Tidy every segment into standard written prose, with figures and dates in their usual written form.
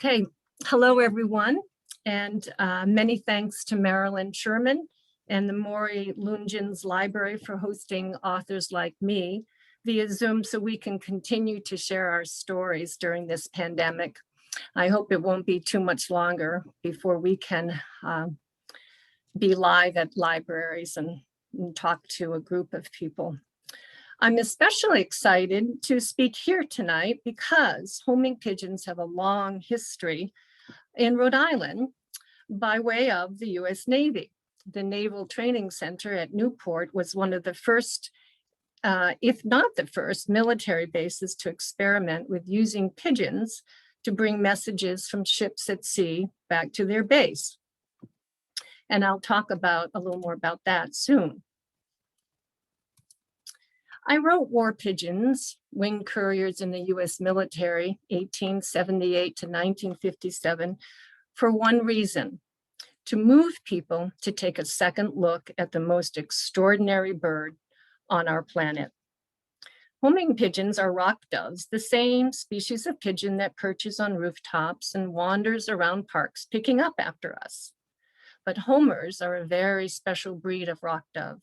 Okay, hello everyone, and many thanks to Marilyn Sherman and the Maury Lungens Library for hosting authors like me via Zoom so we can continue to share our stories during this pandemic. I hope it won't be too much longer before we can be live at libraries and talk to a group of people. I'm especially excited to speak here tonight because homing pigeons have a long history in Rhode Island by way of the US Navy. The Naval Training Center at Newport was one of the first, if not the first, military bases to experiment with using pigeons to bring messages from ships at sea back to their base. And I'll talk about a little more about that soon. I wrote War Pigeons, Winged Couriers in the US military, 1878 to 1957, for one reason: to move people to take a second look at the most extraordinary bird on our planet. Homing pigeons are rock doves, the same species of pigeon that perches on rooftops and wanders around parks picking up after us. But homers are a very special breed of rock dove.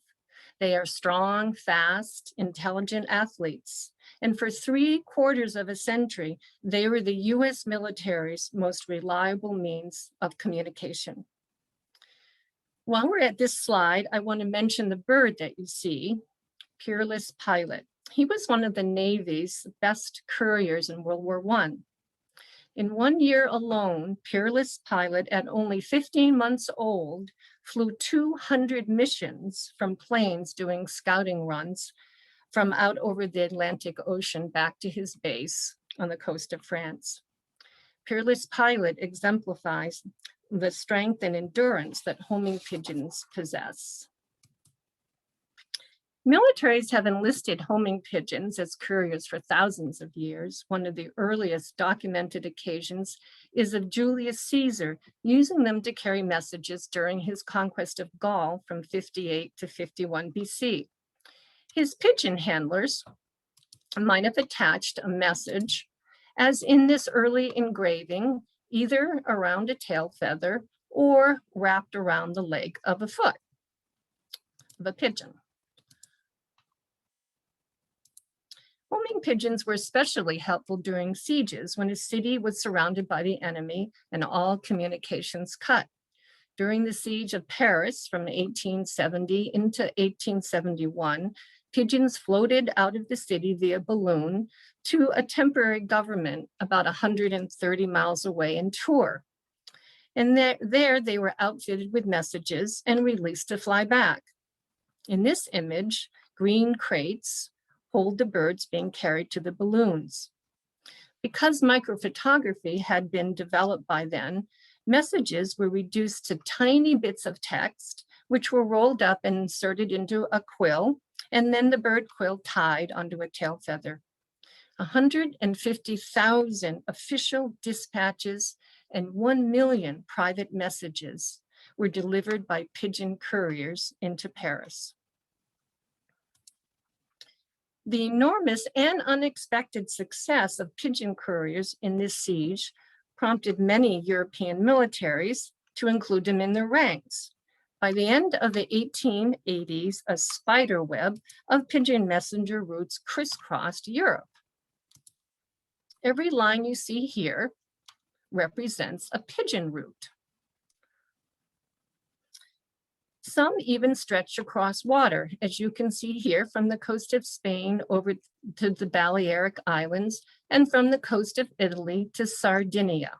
They are strong, fast, intelligent athletes. And for 3/4 of a century, they were the US military's most reliable means of communication. While we're at this slide, I want to mention the bird that you see, Peerless Pilot. He was one of the Navy's best couriers in World War I. In 1 year alone, Peerless Pilot, at only 15 months old, flew 200 missions from planes doing scouting runs from out over the Atlantic Ocean back to his base on the coast of France. Peerless Pilot exemplifies the strength and endurance that homing pigeons possess. Militaries have enlisted homing pigeons as couriers for thousands of years. One of the earliest documented occasions is of Julius Caesar using them to carry messages during his conquest of Gaul from 58 to 51 BC. His pigeon handlers might have attached a message, as in this early engraving, either around a tail feather or wrapped around the leg of a foot of a pigeon. Homing pigeons were especially helpful during sieges when a city was surrounded by the enemy and all communications cut. During the siege of Paris from 1870 into 1871, pigeons floated out of the city via balloon to a temporary government about 130 miles away in Tours. And there they were outfitted with messages and released to fly back. In this image, green crates hold the birds being carried to the balloons. Because microphotography had been developed by then, messages were reduced to tiny bits of text, which were rolled up and inserted into a quill, and then the bird quill tied onto a tail feather. 150,000 official dispatches and 1 million private messages were delivered by pigeon couriers into Paris. The enormous and unexpected success of pigeon couriers in this siege prompted many European militaries to include them in their ranks. By the end of the 1880s, a spider web of pigeon messenger routes crisscrossed Europe. Every line you see here represents a pigeon route. Some even stretch across water, as you can see here, from the coast of Spain over to the Balearic Islands and from the coast of Italy to Sardinia.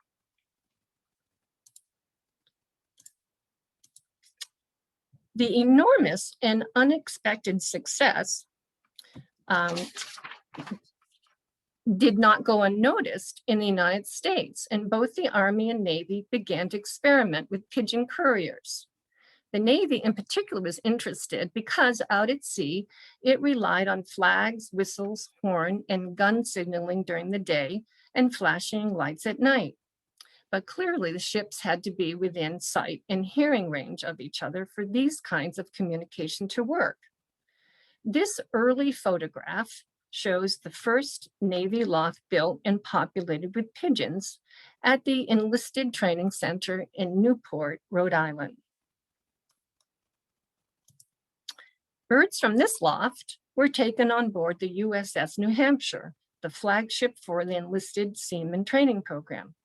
The enormous and unexpected success did not go unnoticed in the United States, and both the Army and Navy began to experiment with pigeon couriers. The Navy in particular was interested because out at sea, it relied on flags, whistles, horn, and gun signaling during the day and flashing lights at night. But clearly the ships had to be within sight and hearing range of each other for these kinds of communication to work. This early photograph shows the first Navy loft built and populated with pigeons at the Enlisted Training Center in Newport, Rhode Island. Birds from this loft were taken on board the USS New Hampshire, the flagship for the enlisted seaman training program.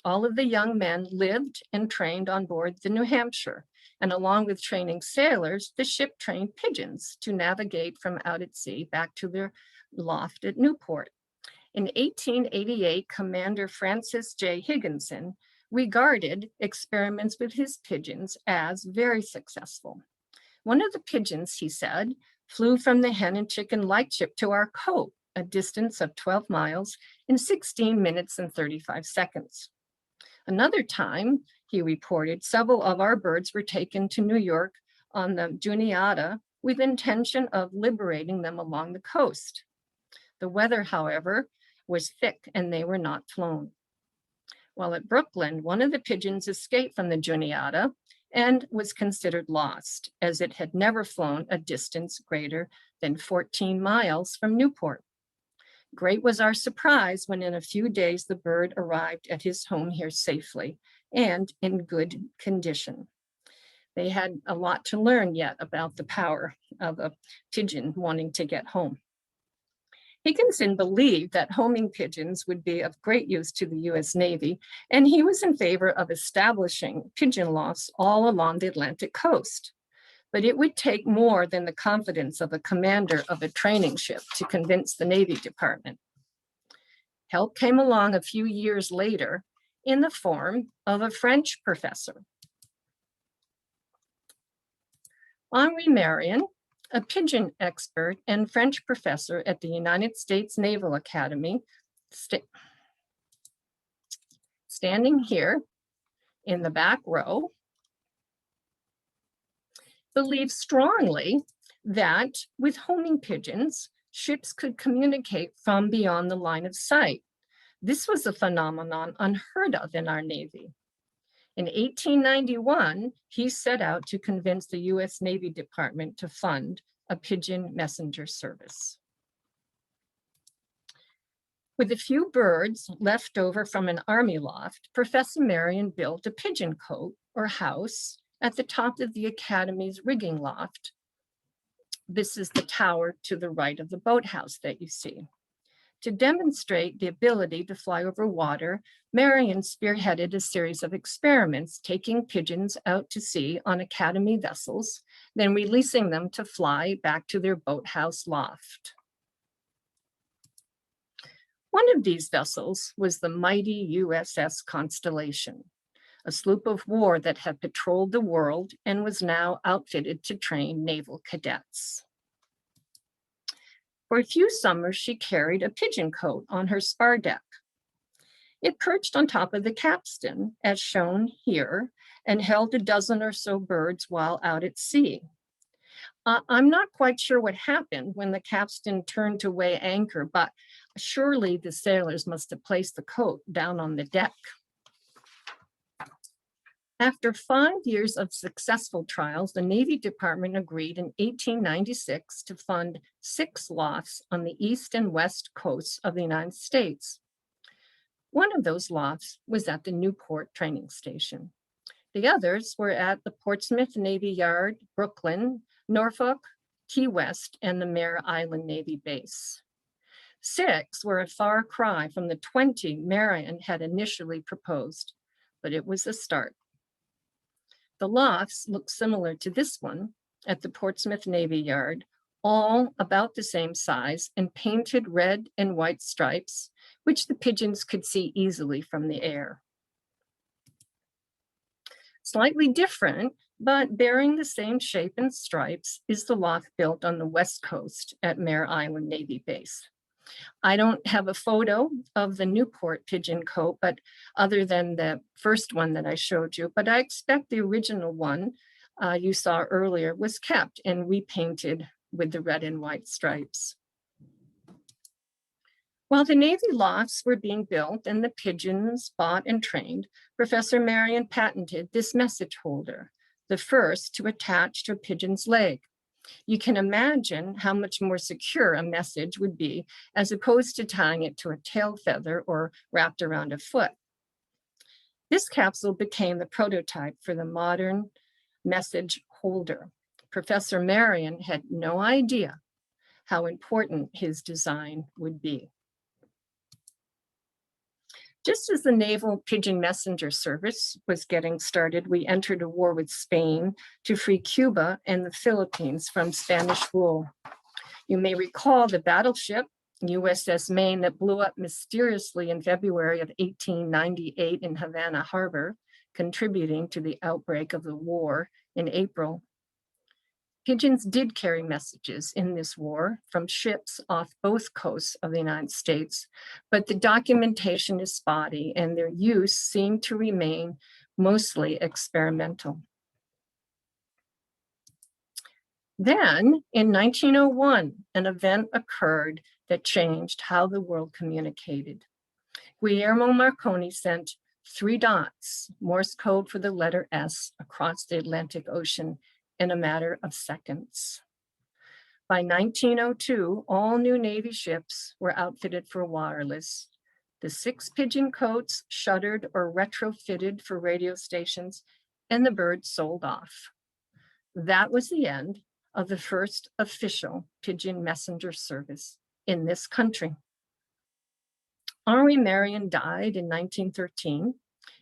All of the young men lived and trained on board the New Hampshire, and along with training sailors, the ship trained pigeons to navigate from out at sea back to their loft at Newport. In 1888, Commander Francis J. Higginson regarded experiments with his pigeons as very successful. One of the pigeons, he said, flew from the hen and chicken lightship to our cote, a distance of 12 miles, in 16 minutes and 35 seconds. Another time, he reported, several of our birds were taken to New York on the Juniata with intention of liberating them along the coast. The weather, however, was thick and they were not flown. While at Brooklyn, one of the pigeons escaped from the Juniata and was considered lost, as it had never flown a distance greater than 14 miles from Newport. Great was our surprise when in a few days the bird arrived at his home here safely and in good condition. They had a lot to learn yet about the power of a pigeon wanting to get home. Higginson believed that homing pigeons would be of great use to the US Navy, and he was in favor of establishing pigeon lofts all along the Atlantic coast. But it would take more than the confidence of a commander of a training ship to convince the Navy Department. Help came along a few years later in the form of a French professor. Henri Marion, a pigeon expert and French professor at the United States Naval Academy, standing here in the back row, believed strongly that with homing pigeons, ships could communicate from beyond the line of sight. This was a phenomenon unheard of in our Navy. In 1891, he set out to convince the US Navy Department to fund a pigeon messenger service. With a few birds left over from an army loft, Professor Marion built a pigeon cote or house at the top of the Academy's rigging loft. This is the tower to the right of the boathouse that you see. To demonstrate the ability to fly over water, Marion spearheaded a series of experiments, taking pigeons out to sea on Academy vessels, then releasing them to fly back to their boathouse loft. One of these vessels was the mighty USS Constellation, a sloop of war that had patrolled the world and was now outfitted to train naval cadets. For a few summers, she carried a pigeon cote on her spar deck. It perched on top of the capstan, as shown here, and held a dozen or so birds while out at sea. I'm not quite sure what happened when the capstan turned to weigh anchor, but surely the sailors must have placed the cote down on the deck. After 5 years of successful trials, the Navy Department agreed in 1896 to fund 6 lofts on the east and west coasts of the United States. One of those lofts was at the Newport training station. The others were at the Portsmouth Navy Yard, Brooklyn, Norfolk, Key West, and the Mare Island Navy Base. 6 were a far cry from the 20 Marion had initially proposed, but it was a start. The lofts look similar to this one at the Portsmouth Navy Yard, all about the same size and painted red and white stripes, which the pigeons could see easily from the air. Slightly different, but bearing the same shape and stripes, is the loft built on the West Coast at Mare Island Navy Base. I don't have a photo of the Newport pigeon cote, but other than the first one that I showed you, but I expect the original one you saw earlier was kept and repainted with the red and white stripes. While the Navy lofts were being built and the pigeons bought and trained, Professor Marion patented this message holder, the first to attach to a pigeon's leg. You can imagine how much more secure a message would be as opposed to tying it to a tail feather or wrapped around a foot. This capsule became the prototype for the modern message holder. Professor Marion had no idea how important his design would be. Just as the naval pigeon messenger service was getting started, we entered a war with Spain to free Cuba and the Philippines from Spanish rule. You may recall the battleship USS Maine that blew up mysteriously in February of 1898 in Havana Harbor, contributing to the outbreak of the war in April. Pigeons did carry messages in this war from ships off both coasts of the United States, but the documentation is spotty and their use seemed to remain mostly experimental. Then, in 1901, an event occurred that changed how the world communicated. Guillermo Marconi sent 3 dots, Morse code for the letter S, across the Atlantic Ocean in a matter of seconds. By 1902, all new Navy ships were outfitted for wireless. The 6 pigeon cotes shuttered or retrofitted for radio stations, and the birds sold off. That was the end of the first official pigeon messenger service in this country. Henri Marion died in 1913,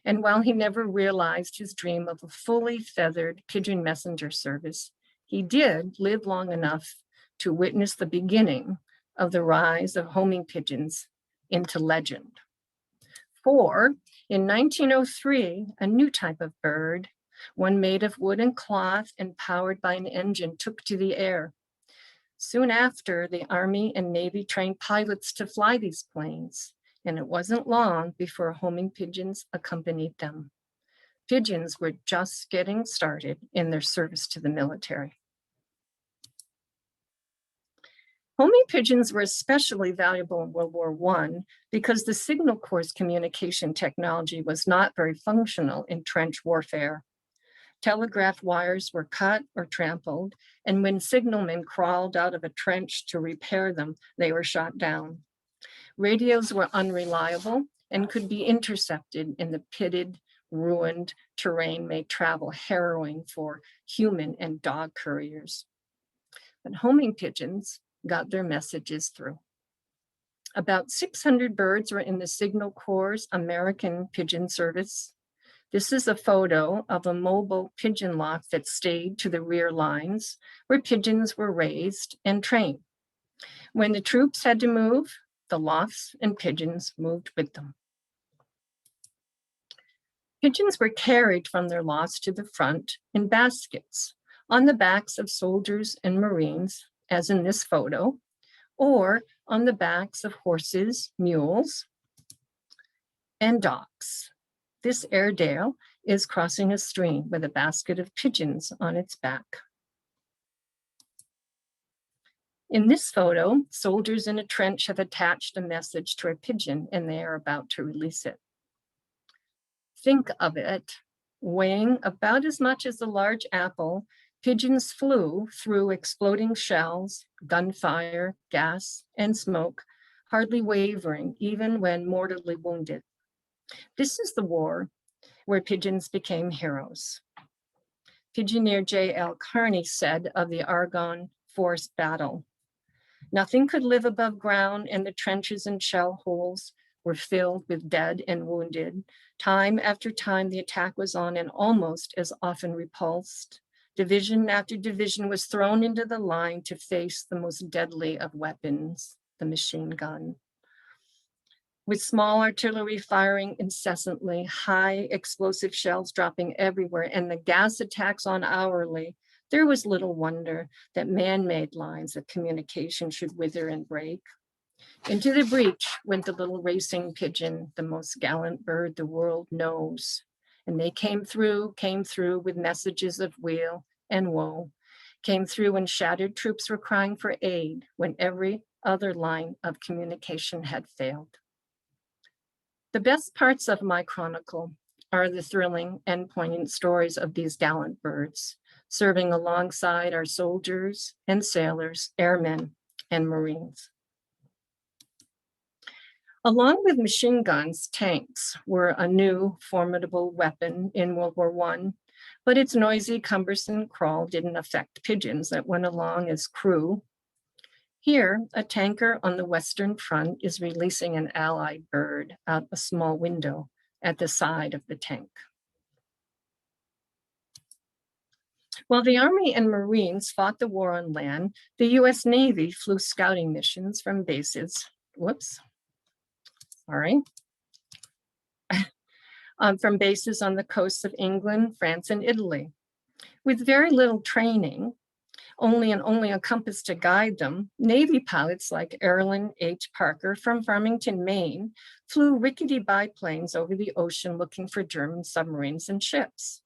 and while he never realized his dream of a fully feathered pigeon messenger service, he did live long enough to witness the beginning of the rise of homing pigeons into legend. For in 1903, a new type of bird, one made of wood and cloth and powered by an engine, took to the air. Soon after, the Army and Navy trained pilots to fly these planes, and it wasn't long before homing pigeons accompanied them. Pigeons were just getting started in their service to the military. Homing pigeons were especially valuable in World War I because the Signal Corps' communication technology was not very functional in trench warfare. Telegraph wires were cut or trampled, and when signalmen crawled out of a trench to repair them, they were shot down. Radios were unreliable and could be intercepted in the pitted, ruined terrain made travel harrowing for human and dog couriers. But homing pigeons got their messages through. About 600 birds were in the Signal Corps' American Pigeon Service. This is a photo of a mobile pigeon loft that stayed to the rear lines, where pigeons were raised and trained. When the troops had to move, the lofts and pigeons moved with them. Pigeons were carried from their lofts to the front in baskets on the backs of soldiers and Marines, as in this photo, or on the backs of horses, mules, and dogs. This Airedale is crossing a stream with a basket of pigeons on its back. In this photo, soldiers in a trench have attached a message to a pigeon and they are about to release it. Think of it, weighing about as much as a large apple, pigeons flew through exploding shells, gunfire, gas, and smoke, hardly wavering even when mortally wounded. This is the war where pigeons became heroes. Pigeoneer J.L. Carney said of the Argonne Forest battle, "Nothing could live above ground, and the trenches and shell holes were filled with dead and wounded. Time after time the attack was on and almost as often repulsed. Division after division was thrown into the line to face the most deadly of weapons, the machine gun. With small artillery firing incessantly, high explosive shells dropping everywhere, and the gas attacks on hourly, there was little wonder that man-made lines of communication should wither and break. Into the breach went the little racing pigeon, the most gallant bird the world knows. And they came through with messages of weal and woe, came through when shattered troops were crying for aid, when every other line of communication had failed. The best parts of my chronicle are the thrilling and poignant stories of these gallant birds, serving alongside our soldiers and sailors, airmen, and Marines. Along with machine guns, tanks were a new formidable weapon in World War I, but its noisy, cumbersome crawl didn't affect pigeons that went along as crew. Here, a tanker on the Western Front is releasing an Allied bird out a small window at the side of the tank. While the Army and Marines fought the war on land, the US Navy flew scouting missions from bases, from bases on the coasts of England, France, and Italy. With very little training, only a compass to guide them, Navy pilots like Erlen H. Parker from Farmington, Maine, flew rickety biplanes over the ocean looking for German submarines and ships.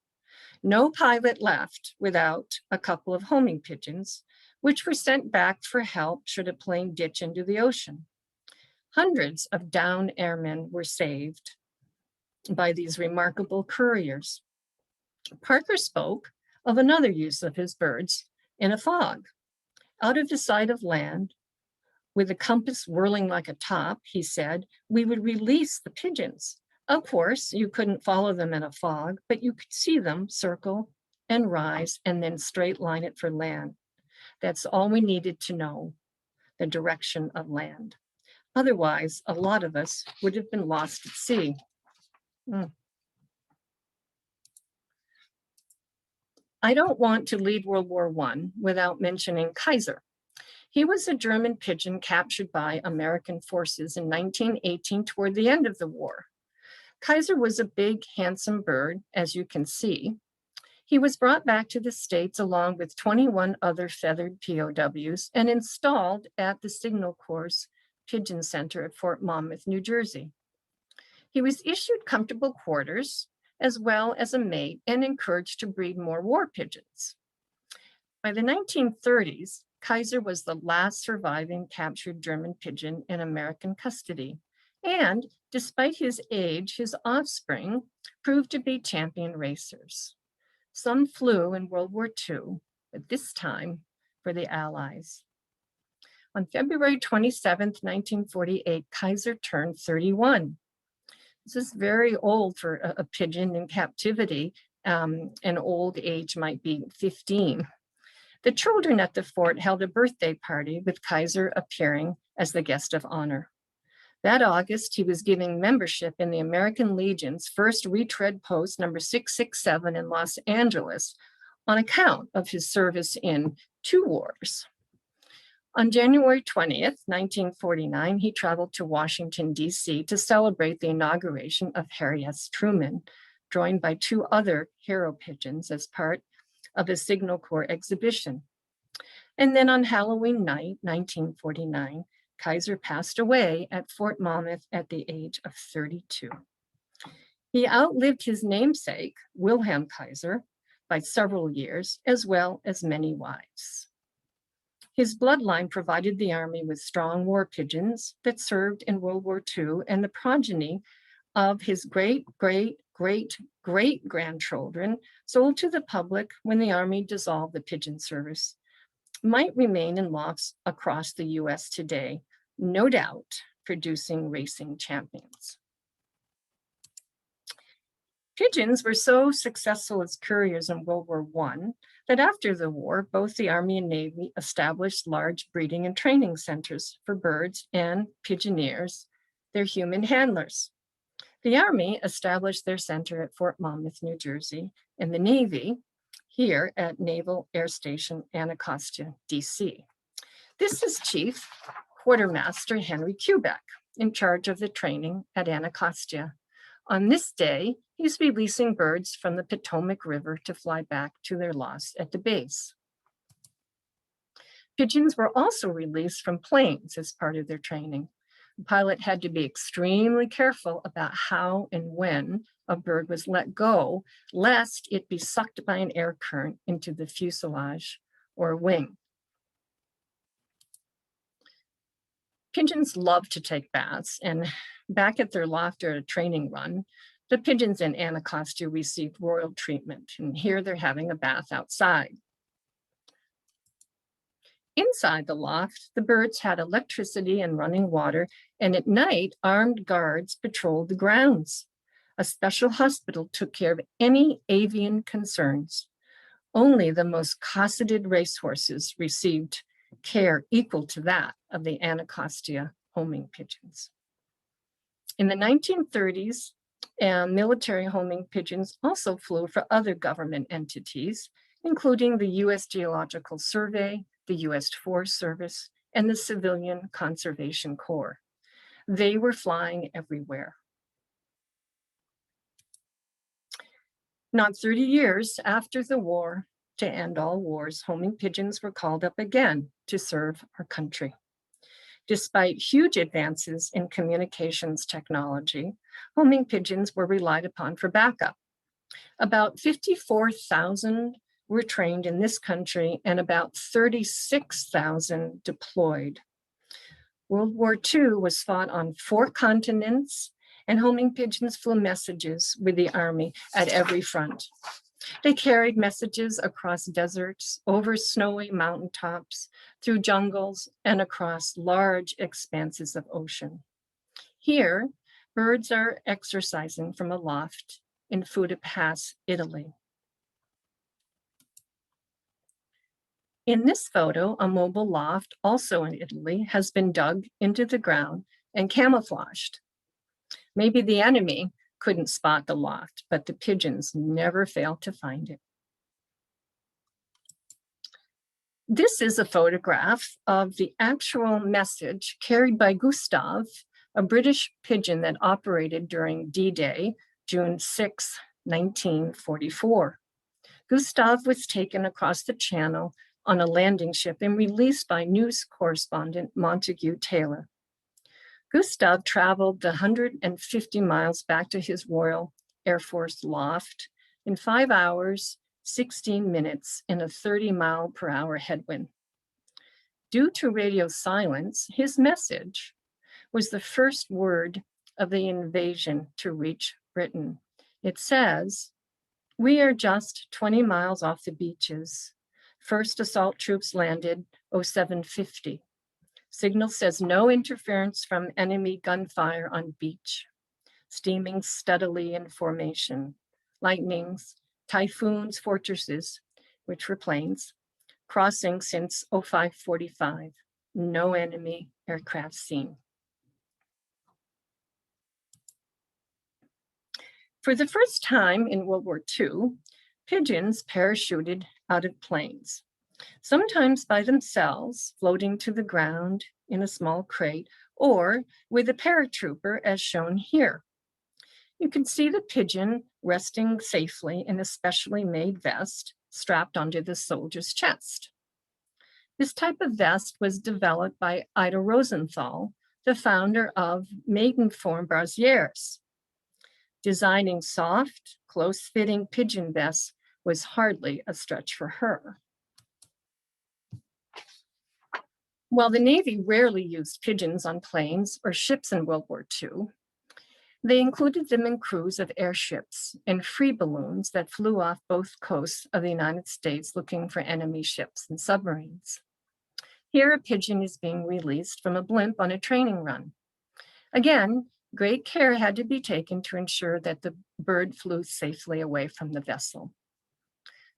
No pilot left without a couple of homing pigeons, which were sent back for help should a plane ditch into the ocean. Hundreds of downed airmen were saved by these remarkable couriers. Parker spoke of another use of his birds in a fog. Out of the sight of land, with the compass whirling like a top, he said, we would release the pigeons. Of course, you couldn't follow them in a fog, but you could see them circle and rise and then straight line it for land. That's all we needed to know, the direction of land. Otherwise, a lot of us would have been lost at sea. I don't want to leave World War I without mentioning Kaiser. He was a German pigeon captured by American forces in 1918 toward the end of the war. Kaiser was a big, handsome bird, as you can see. He was brought back to the States along with 21 other feathered POWs and installed at the Signal Corps Pigeon Center at Fort Monmouth, New Jersey. He was issued comfortable quarters as well as a mate and encouraged to breed more war pigeons. By the 1930s, Kaiser was the last surviving captured German pigeon in American custody. And despite his age, his offspring proved to be champion racers. Some flew in World War II, but this time for the Allies. On February 27, 1948, Kaiser turned 31. This is very old for a pigeon in captivity. An old age might be 15. The children at the fort held a birthday party with Kaiser appearing as the guest of honor. That August, he was giving membership in the American Legion's first retread post number 667 in Los Angeles on account of his service in 2 wars. On January 20th, 1949, he traveled to Washington, D.C. to celebrate the inauguration of Harry S. Truman, joined by 2 other hero pigeons as part of a Signal Corps exhibition. And then on Halloween night, 1949, Kaiser passed away at Fort Monmouth at the age of 32. He outlived his namesake, Wilhelm Kaiser, by several years, as well as many wives. His bloodline provided the Army with strong war pigeons that served in World War II, and the progeny of his great-great-great-great-grandchildren sold to the public when the Army dissolved the pigeon service might remain in lofts across the US today, no doubt producing racing champions. Pigeons were so successful as couriers in World War I that after the war, both the Army and Navy established large breeding and training centers for birds and pigeoneers, their human handlers. The Army established their center at Fort Monmouth, New Jersey, and the Navy here at Naval Air Station Anacostia, DC. This is Chief Quartermaster Henry Kubeck, in charge of the training at Anacostia. On this day, he's releasing birds from the Potomac River to fly back to their loss at the base. Pigeons were also released from planes as part of their training. The pilot had to be extremely careful about how and when a bird was let go, lest it be sucked by an air current into the fuselage or wing. Pigeons love to take baths, and back at their loft or a training run, The pigeons in Anacostia received royal treatment, and here they're having a bath outside. Inside the loft, the birds had electricity and running water, and at night, armed guards patrolled the grounds. A special hospital took care of any avian concerns. Only the most cosseted racehorses received care equal to that of the Anacostia homing pigeons. In the 1930s, military homing pigeons also flew for other government entities, including the U.S. Geological Survey, the U.S. Forest Service, and the Civilian Conservation Corps. They were flying everywhere. Not 30 years after the war to end all wars, homing pigeons were called up again to serve our country. Despite huge advances in communications technology, homing pigeons were relied upon for backup. About 54,000 were trained in this country and about 36,000 deployed. World War II was fought on 4 continents, and homing pigeons flew messages with the Army at every front. They carried messages across deserts, over snowy mountaintops, through jungles, and across large expanses of ocean. Here, birds are exercising from a loft in Fuda Pass, Italy. In this photo, a mobile loft, also in Italy, has been dug into the ground and camouflaged. Maybe the enemy couldn't spot the loft, but the pigeons never fail to find it. This is a photograph of the actual message carried by Gustav, a British pigeon that operated during D-Day, June 6, 1944. Gustav was taken across the channel on a landing ship and released by news correspondent Montague Taylor. Gustav traveled the 150 miles back to his Royal Air Force loft in 5 hours, 16 minutes in a 30-mile-per-hour headwind. Due to radio silence, his message was the first word of the invasion to reach Britain. It says, "We are just 20 miles off the beaches. First assault troops landed 0750. Signal says no interference from enemy gunfire on beach. Steaming steadily in formation. Lightnings, typhoons, fortresses, which were planes, crossing since 0545. No enemy aircraft seen." For the first time in World War II, pigeons parachuted out of planes, sometimes by themselves, floating to the ground in a small crate, or with a paratrooper as shown here. You can see the pigeon resting safely in a specially made vest strapped onto the soldier's chest. This type of vest was developed by Ida Rosenthal, the founder of Maidenform Brassiers. Designing soft, close-fitting pigeon vests was hardly a stretch for her. While the Navy rarely used pigeons on planes or ships in World War II, they included them in crews of airships and free balloons that flew off both coasts of the United States looking for enemy ships and submarines. Here, a pigeon is being released from a blimp on a training run. Again, great care had to be taken to ensure that the bird flew safely away from the vessel.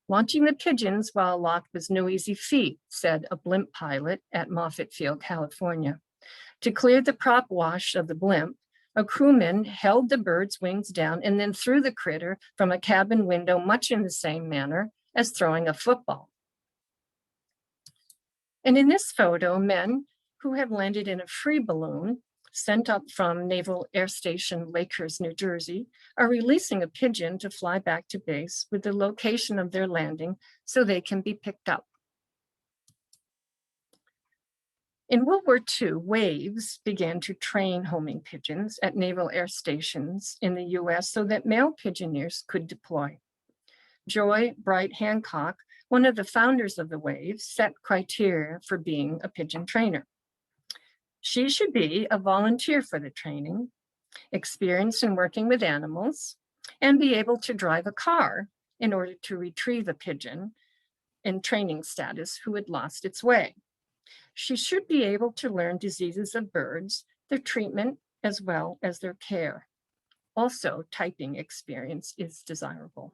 "Launching the pigeons while aloft was no easy feat," said a blimp pilot at Moffett Field, California. To clear the prop wash of the blimp, a crewman held the bird's wings down and then threw the critter from a cabin window, much in the same manner as throwing a football. And in this photo, men who have landed in a free balloon sent up from Naval Air Station Lakehurst, New Jersey, are releasing a pigeon to fly back to base with the location of their landing so they can be picked up. In World War II, Waves began to train homing pigeons at naval air stations in the US so that male pigeoneers could deploy. Joy Bright Hancock, one of the founders of the Waves, set criteria for being a pigeon trainer. She should be a volunteer for the training, experienced in working with animals, and be able to drive a car in order to retrieve a pigeon in training status who had lost its way. She should be able to learn diseases of birds, their treatment, as well as their care. Also, typing experience is desirable.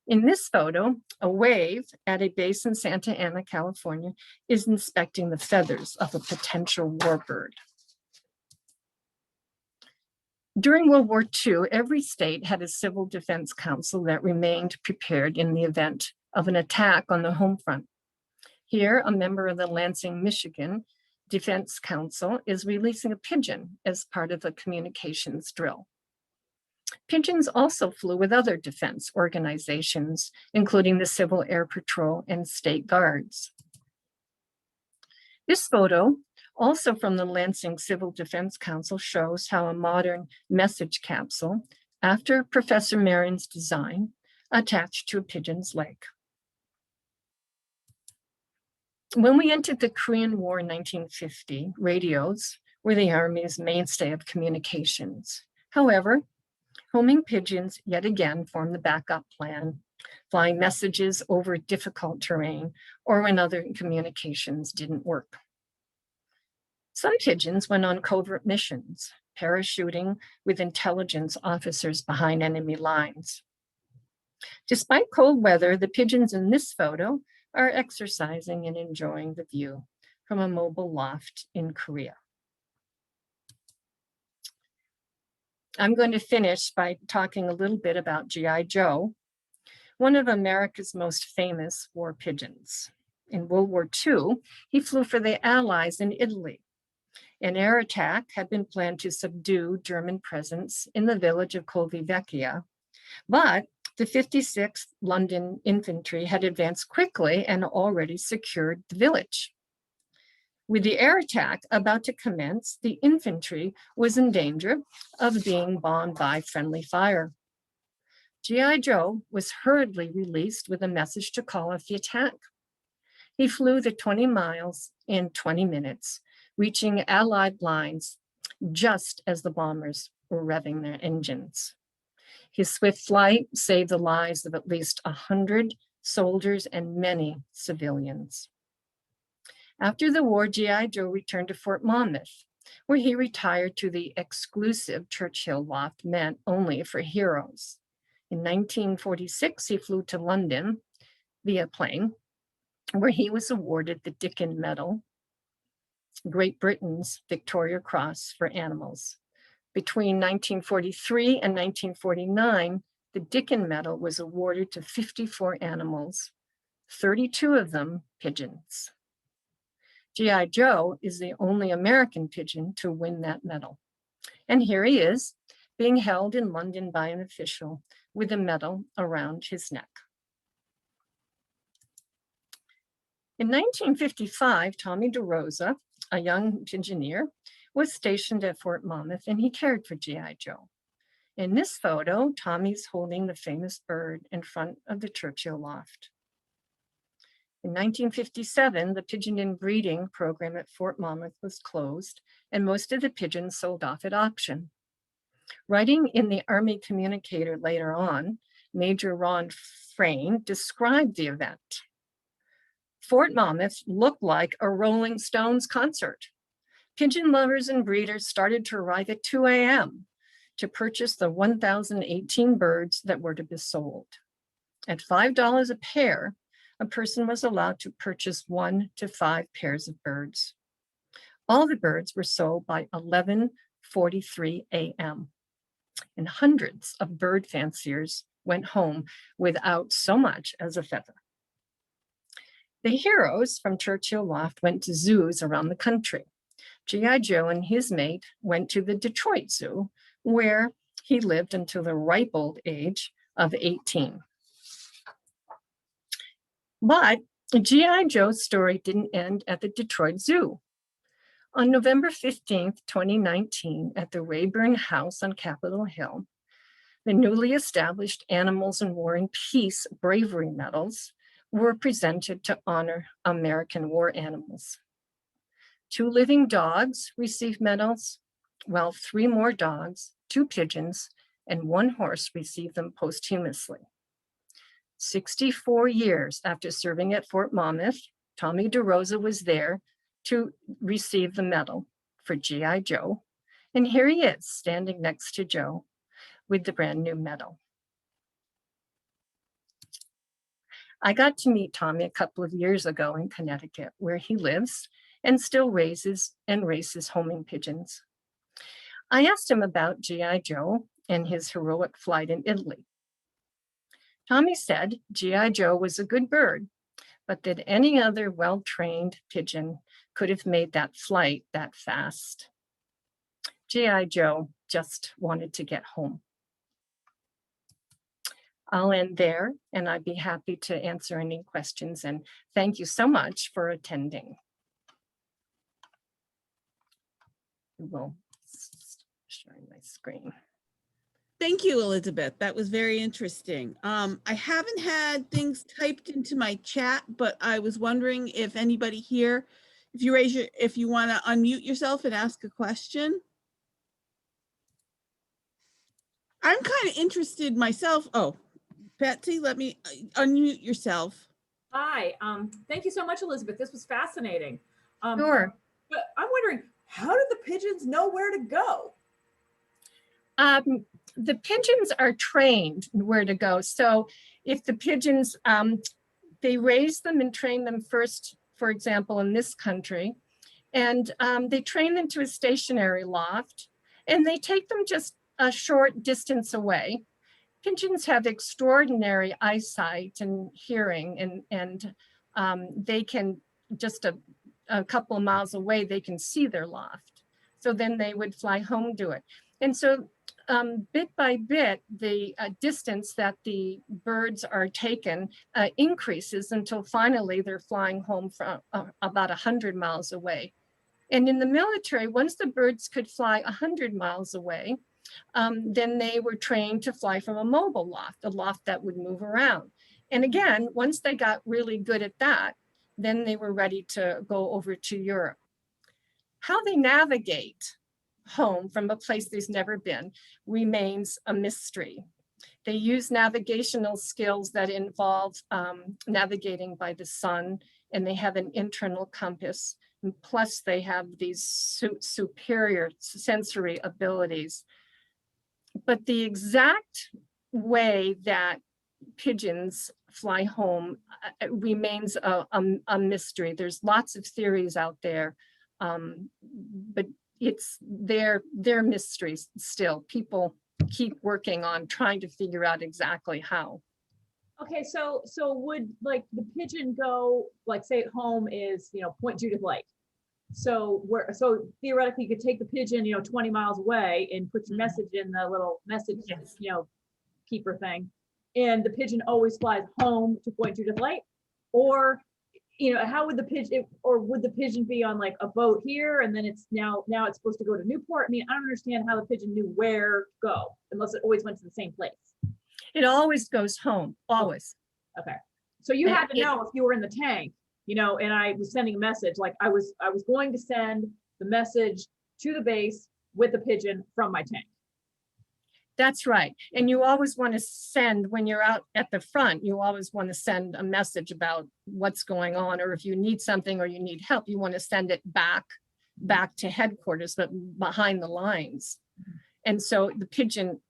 In this photo, a wave at a base in Santa Ana, California, is inspecting the feathers of a potential warbird. During World War II, every state had a civil defense council that remained prepared in the event of an attack on the home front. Here, a member of the Lansing, Michigan Defense Council is releasing a pigeon as part of a communications drill. Pigeons also flew with other defense organizations, including the Civil Air Patrol and state guards. This photo, also from the Lansing Civil Defense Council, shows how a modern message capsule, after Professor Marion's design, attached to a pigeon's leg. When we entered the Korean War in 1950, radios were the Army's mainstay of communications. However, homing pigeons yet again formed the backup plan, flying messages over difficult terrain or when other communications didn't work. Some pigeons went on covert missions, parachuting with intelligence officers behind enemy lines. Despite cold weather, the pigeons in this photo are exercising and enjoying the view from a mobile loft in Korea. I'm going to finish by talking a little bit about G.I. Joe, one of America's most famous war pigeons. In World War II, he flew for the Allies in Italy. An air attack had been planned to subdue German presence in the village of Colvivecchia, but the 56th London Infantry had advanced quickly and already secured the village. With the air attack about to commence, the infantry was in danger of being bombed by friendly fire. G.I. Joe was hurriedly released with a message to call off the attack. He flew the 20 miles in 20 minutes, reaching Allied lines just as the bombers were revving their engines. His swift flight saved the lives of at least 100 soldiers and many civilians. After the war, G.I. Joe returned to Fort Monmouth, where he retired to the exclusive Churchill loft meant only for heroes. In 1946, he flew to London via plane, where he was awarded the Dickin Medal, Great Britain's Victoria Cross for animals. Between 1943 and 1949, the Dickin Medal was awarded to 54 animals, 32 of them pigeons. G.I. Joe is the only American pigeon to win that medal. And here he is, being held in London by an official with a medal around his neck. In 1955, Tommy DeRosa, a young pigeoneer, was stationed at Fort Monmouth, and he cared for G.I. Joe. In this photo, Tommy's holding the famous bird in front of the Churchill loft. In 1957, the pigeon inbreeding program at Fort Monmouth was closed, and most of the pigeons sold off at auction. Writing in the Army Communicator later on, Major Ron Frayne described the event. Fort Monmouth looked like a Rolling Stones concert. Pigeon lovers and breeders started to arrive at 2 a.m. to purchase the 1,018 birds that were to be sold. At $5 a pair, a person was allowed to purchase 1 to 5 pairs of birds. All the birds were sold by 11:43 a.m. and hundreds of bird fanciers went home without so much as a feather. The heroes from Churchill Loft went to zoos around the country. G.I. Joe and his mate went to the Detroit Zoo, where he lived until the ripe old age of 18. But G.I. Joe's story didn't end at the Detroit Zoo. On November 15th, 2019, at the Rayburn House on Capitol Hill, the newly established Animals in War and Peace Bravery Medals were presented to honor American war animals. 2 living dogs received medals, while 3 more dogs, 2 pigeons, and 1 horse received them posthumously. 64 years after serving at Fort Monmouth, Tommy DeRosa was there to receive the medal for G.I. Joe. And here he is standing next to Joe with the brand new medal. I got to meet Tommy a couple of years ago in Connecticut, where he lives and still raises and races homing pigeons. I asked him about G.I. Joe and his heroic flight in Italy. Tommy said G.I. Joe was a good bird, but that any other well-trained pigeon could have made that flight that fast. G.I. Joe just wanted to get home. I'll end there, and I'd be happy to answer any questions, and thank you so much for attending. We'll share my screen. Thank you, Elizabeth. That was very interesting. I haven't had things typed into my chat, but I was wondering if anybody here, if you want to unmute yourself and ask a question. I'm kind of interested myself. Oh, Patsy, let me unmute yourself. Hi, thank you so much, Elizabeth. This was fascinating. Sure. But I'm wondering, how did the pigeons know where to go? The pigeons are trained where to go. So if the pigeons, they raise them and train them first, for example, in this country, and they train them to a stationary loft, and they take them just a short distance away. Pigeons have extraordinary eyesight and hearing, and they can just a couple of miles away, they can see their loft. So then they would fly home to it. And so bit by bit, the distance that the birds are taken increases until finally they're flying home from about 100 miles away. And in the military, once the birds could fly 100 miles away, then they were trained to fly from a mobile loft, a loft that would move around. And again, once they got really good at that, then they were ready to go over to Europe. How they navigate home from a place they've never been remains a mystery. They use navigational skills that involve navigating by the sun, and they have an internal compass. And plus they have these superior sensory abilities. But the exact way that pigeons fly home remains a mystery. There's lots of theories out there, but it's their mysteries still. People keep working on trying to figure out exactly how. Okay, so would like the pigeon go, like say at home is, Point Judith Lake. So theoretically you could take the pigeon, 20 miles away and put your message in the little message, Yes. Keeper thing. And the pigeon always flies home to Point Judith Lake, or how would the pigeon, or would the pigeon be on like a boat here and then it's now it's supposed to go to Newport? I mean, I don't understand how the pigeon knew where to go unless it always went to the same place. It always goes home, always. Okay, so you had to know if you were in the tank, and I was sending a message, like I was going to send the message to the base with the pigeon from my tank. That's right. And you always want to send, when you're out at the front, you always want to send a message about what's going on, or if you need something or you need help, you want to send it back to headquarters, but behind the lines. And so the pigeon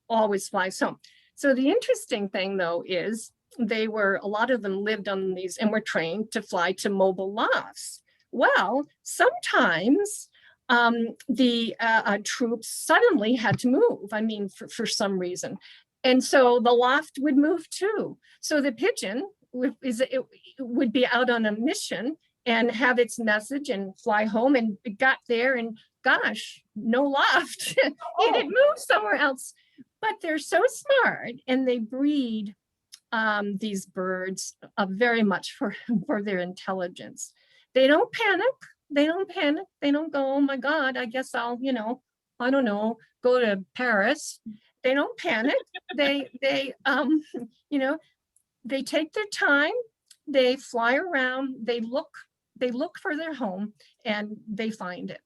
always flies home. So the interesting thing though is a lot of them lived on these and were trained to fly to mobile lofts. Well, sometimes the troops suddenly had to move, I mean, for some reason. And so the loft would move too. So the pigeon would be out on a mission and have its message and fly home, and it got there and gosh, no loft. It had moved somewhere else. But they're so smart, and they breed these birds very much for their intelligence. They don't panic. They don't panic. They don't go, oh my God, I guess I'll, I don't know, go to Paris. They don't panic. They take their time. They fly around. They look for their home, and they find it.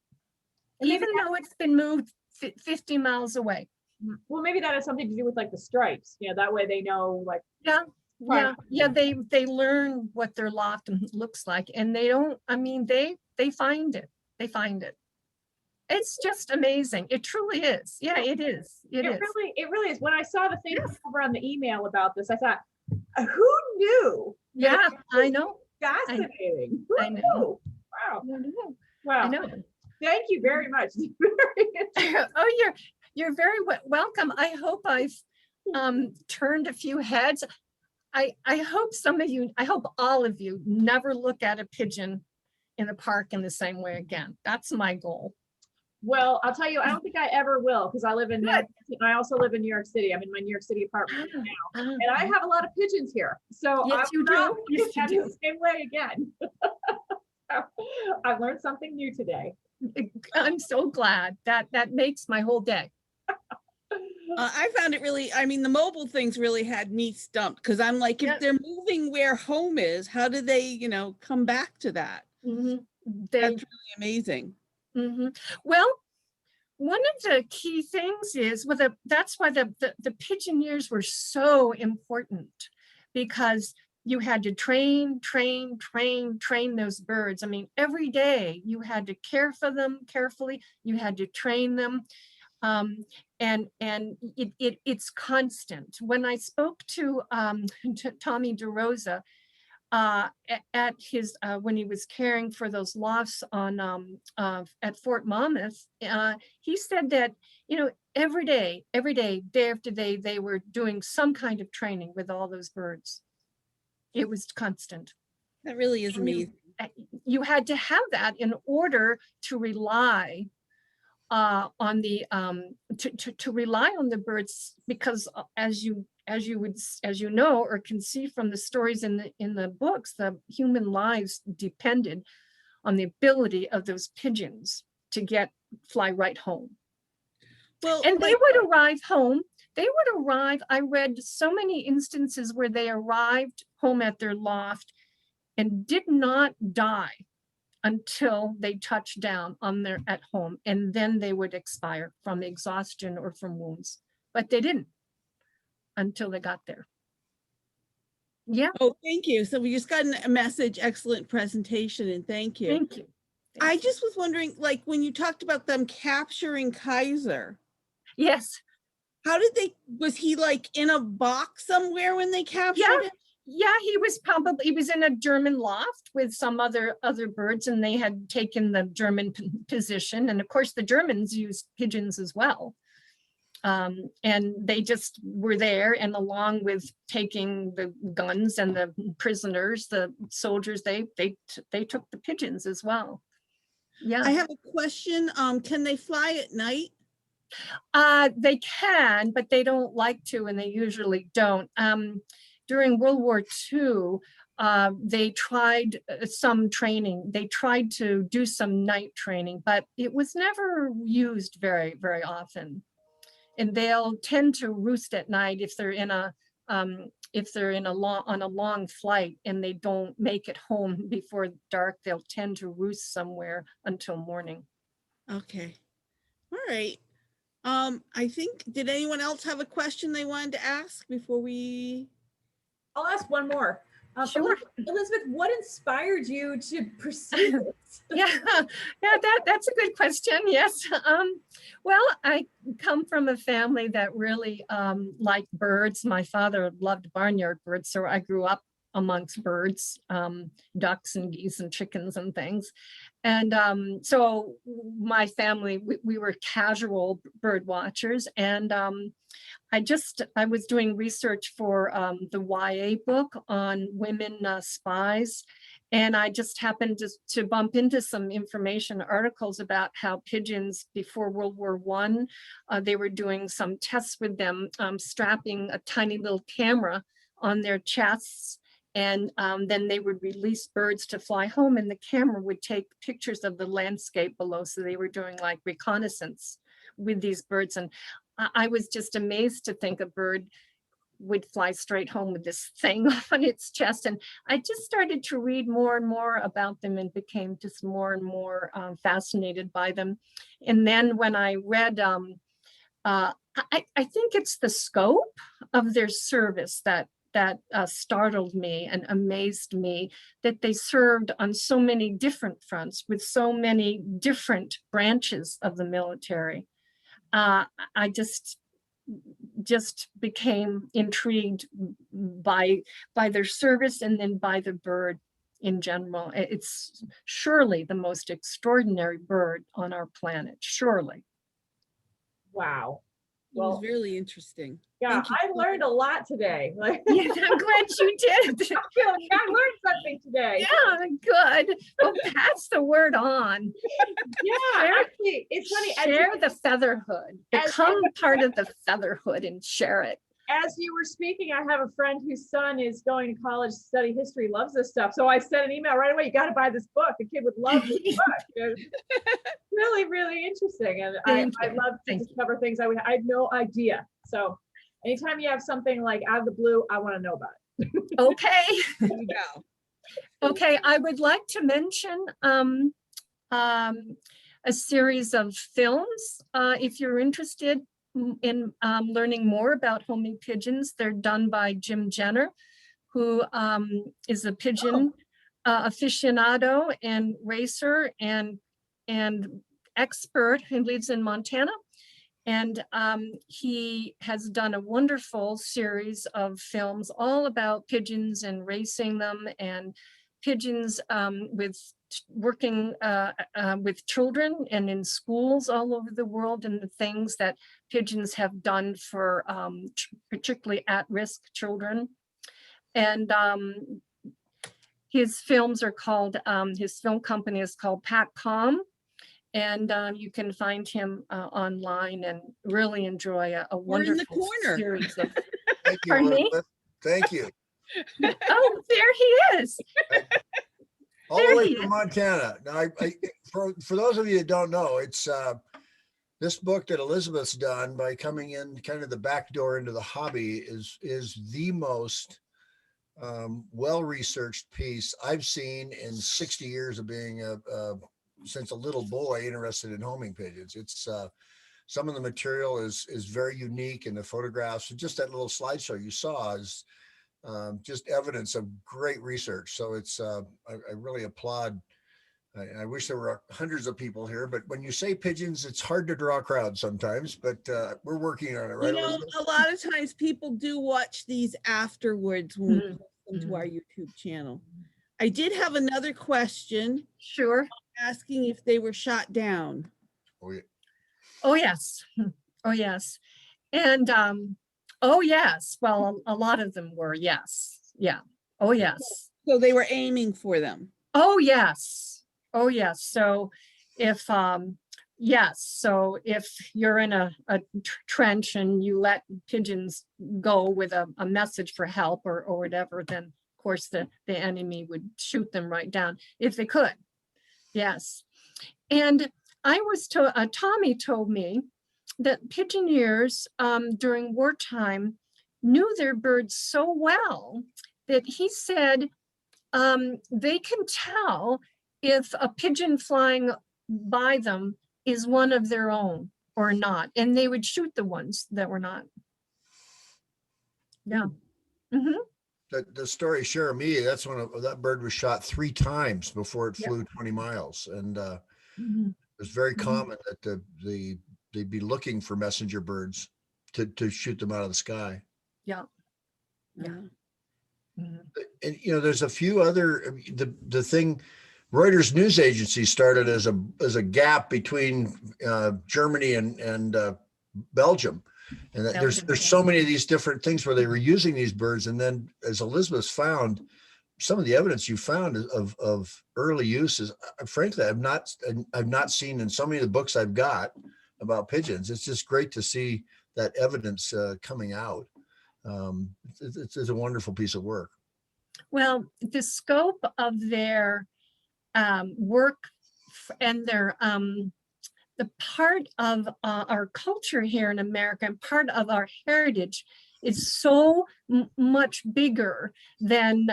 even though it's been moved 50 miles away. Well, maybe that has something to do with like the stripes, that way they know like. Yeah, Right. yeah, they learn what their loft looks like, and they don't, I mean, they find it. They find it. It's just amazing. It truly is. Yeah, it is. It is. It really is. When I saw the thing Yes. over on the email about this, I thought, who knew? Yeah, I know. Fascinating. Who I know. knew? Wow. I know. Wow. I know. Thank you very much. Very interesting. Oh, you're very welcome. I hope I've turned a few heads. I hope I hope all of you never look at a pigeon in the park in the same way again. That's my goal. Well, I'll tell you, I don't think I ever will, because I live in, Good. I also live in New York City. I'm in my New York City apartment right now, and I have a lot of pigeons here. So Yes, you do. not Yes, you at do. the same way again. I've learned something new today. I'm so glad that makes my whole day. I found it really, I mean, the mobile things really had me stumped, because I'm like, if Yes. they're moving where home is, how do they, come back to that? Mhm. That's really amazing. Well, one of the key things is that's why the pigeoneers were so important, because you had to train those birds. I mean, every day you had to care for them carefully. You had to train them. And it's constant. When I spoke to Tommy DeRosa at his when he was caring for those lofts on at Fort Monmouth, he said that every day after day, they were doing some kind of training with all those birds. It was constant. That really is And amazing. you had to have that in order to rely on the to rely on the birds, because as you know or can see from the stories in the books, the human lives depended on the ability of those pigeons to fly right home. Well, And they would arrive home. I read so many instances where they arrived home at their loft and did not die until they touched down at home, and then they would expire from exhaustion or from wounds, but they didn't until they got there. Yeah. Oh, thank you. So we just got a message. Excellent presentation, and thank you. Thank you. I just was wondering, like, when you talked about them capturing Kaiser. Yes. How was he like in a box somewhere when they captured him? Yeah, he was in a German loft with some other birds, and they had taken the German position. And of course, the Germans used pigeons as well. And they just were there, and along with taking the guns and the prisoners, the soldiers, they took the pigeons as well. Yeah. I have a question. Can they fly at night? They can, but they don't like to, and they usually don't. During World War II, they tried some training. They tried to do some night training, but it was never used very, very often. And they'll tend to roost at night if they're on a long flight and they don't make it home before dark. They'll tend to roost somewhere until morning. Okay. All right. I think, did anyone else have a question they wanted to ask before we? I'll ask one more. Sure. Elizabeth, what inspired you to pursue this? Yeah, that's a good question. Yes. Well, I come from a family that really liked birds. My father loved barnyard birds, so I grew up amongst birds, ducks and geese and chickens and things. And so my family, we were casual bird watchers. And I was doing research for the YA book on women spies. And I just happened to bump into some information articles about how pigeons before World War I, they were doing some tests with them, strapping a tiny little camera on their chests. And then they would release birds to fly home, and the camera would take pictures of the landscape below. So they were doing like reconnaissance with these birds. And I was just amazed to think a bird would fly straight home with this thing on its chest. And I just started to read more and more about them and became just more and more fascinated by them. And then when I read, I think it's the scope of their service that startled me and amazed me, that they served on so many different fronts with so many different branches of the military. I just became intrigued by their service and then by the bird in general. It's surely the most extraordinary bird on our planet, surely. Wow. It was Well, really interesting. yeah, Thank you I so learned a lot today. Like, Yes, I'm glad you did. I feel like I learned something today. Yeah, good. Well, pass the word on. Yeah, Share- actually, it's funny. Share the featherhood. Become part of the featherhood and share it. As you were speaking, I have a friend whose son is going to college to study history, loves this stuff. So I sent an email right away. You got to buy this book. The kid would love this book. Really, really interesting. And I love to discover things I had no idea. So anytime you have something like out of the blue, I want to know about it. Okay. There you go. Okay, I would like to mention a series of films. If you're interested in learning more about homing pigeons, they're done by Jim Jenner, who is a pigeon aficionado and racer and expert who lives in Montana. And he has done a wonderful series of films all about pigeons and racing them, and pigeons working with children and in schools all over the world, and the things that pigeons have done for particularly at-risk children. And his films are called, his film company is called PatCom. And you can find him online and really enjoy a We're in the wonderful corner. series of. Thank you, Pardon me? Elizabeth. Thank you. Oh, there he is. All There the way he from is. Montana. Now, for those of you that don't know, it's this book that Elizabeth's done by coming in kind of the back door into the hobby is the most well-researched piece I've seen in 60 years of being since a little boy interested in homing pigeons. It's some of the material is very unique, and the photographs and just that little slideshow you saw is just evidence of great research. So it's I really applaud. I wish there were hundreds of people here, but when you say pigeons, it's hard to draw a crowd sometimes, but we're working on it, right? You know, Elizabeth? a lot of times people do watch these afterwards when we Mhm. post them to our YouTube channel. I did have another question Sure. asking if they were shot down. Oh, yeah. Oh, yes. Oh, yes. And oh, yes. Well, a lot of them were. Yes. Yeah. Oh, yes. So they were aiming for them. Oh, yes. Oh, yes. So if yes, so if you're in a trench and you let pigeons go with a message for help or whatever, then of course the enemy would shoot them right down if they could. Yes. And I was told, Tommy told me that pigeoneers during wartime knew their birds so well that he said they can tell if a pigeon flying by them is one of their own or not, and they would shoot the ones that were not. Yeah. Mm-hmm. The story Share Me, that's when that bird was shot 3 times before it Yep. flew 20 miles. And Mm-hmm. it was very Mhm. common that they'd be looking for messenger birds to shoot them out of the sky. Yeah. Yeah. Uh, And there's a few other the thing. Reuters news agency started as a gap between Germany and Belgium, and that Belgium, there's yeah. so many of these different things where they were using these birds. And then, as Elizabeth's found, some of the evidence you found of early uses, frankly, I've not seen in so many of the books I've got about pigeons. It's just great to see that evidence coming out. It's a wonderful piece of work. Well, the scope of their work and their the part of our culture here in America and part of our heritage is so much bigger than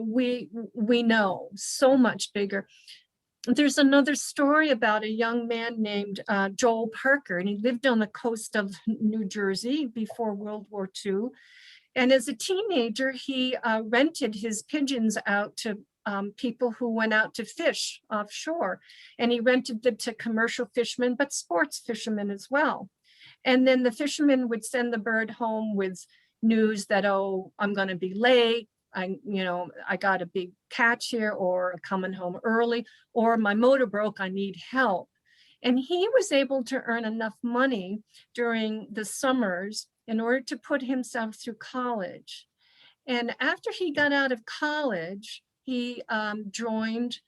we know, so much bigger. There's another story about a young man named Joel Parker, and he lived on the coast of New Jersey before World War II. And as a teenager, he rented his pigeons out to people who went out to fish offshore. And he rented them to commercial fishermen, but sports fishermen as well. And then the fishermen would send the bird home with news that, oh, I'm going to be late. I got a big catch here, or coming home early, or my motor broke, I need help. And he was able to earn enough money during the summers in order to put himself through college. And after he got out of college, he joined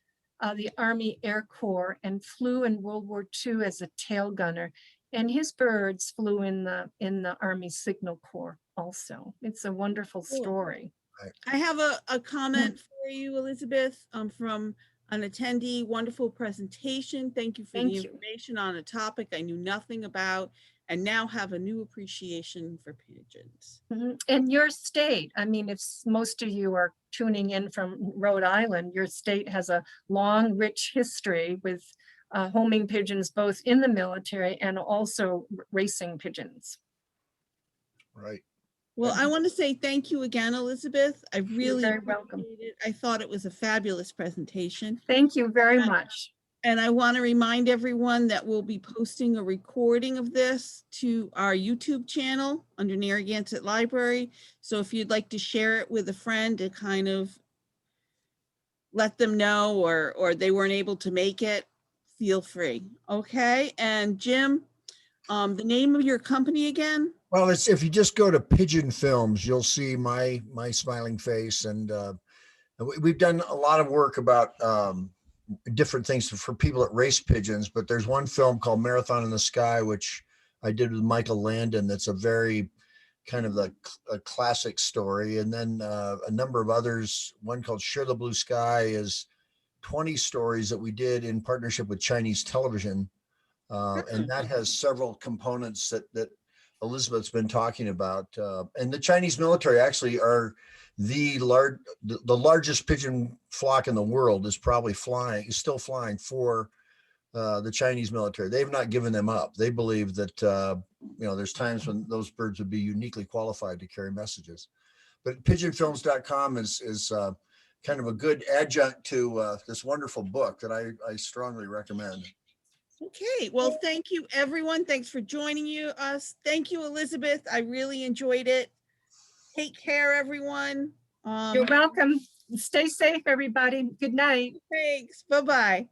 the Army Air Corps and flew in World War II as a tail gunner. And his birds flew in the Army Signal Corps also. It's a wonderful story. I have a comment for you, Elizabeth, from an attendee. Wonderful presentation. Thank you for the information on a topic I knew nothing about, and now have a new appreciation for pigeons. And your state, I mean, if most of you are tuning in from Rhode Island, your state has a long, rich history with homing pigeons, both in the military and also racing pigeons. Right. Well, I want to say thank you again, Elizabeth. I really You're very welcome. appreciate it. I thought it was a fabulous presentation. Thank you very much. And I want to remind everyone that we'll be posting a recording of this to our YouTube channel under Narragansett Library. So if you'd like to share it with a friend to kind of let them know, or they weren't able to make it, feel free. Okay. And Jim, the name of your company again? Well, it's, if you just go to Pigeon Films, you'll see my smiling face, and we've done a lot of work about different things for people that race pigeons. But there's one film called Marathon in the Sky, which I did with Michael Landon. That's a very kind of a classic story, and then a number of others. One called Share the Blue Sky is 20 stories that we did in partnership with Chinese television, and that has several components that Elizabeth's been talking about. And the Chinese military actually are the largest pigeon flock in the world is still flying for the Chinese military. They've not given them up. They believe that, there's times when those birds would be uniquely qualified to carry messages. But pigeonfilms.com is kind of a good adjunct to this wonderful book that I strongly recommend. Okay, well, thank you, everyone. Thanks for joining us. Thank you, Elizabeth. I really enjoyed it. Take care, everyone. You're welcome. Stay safe, everybody. Good night. Thanks. Bye-bye.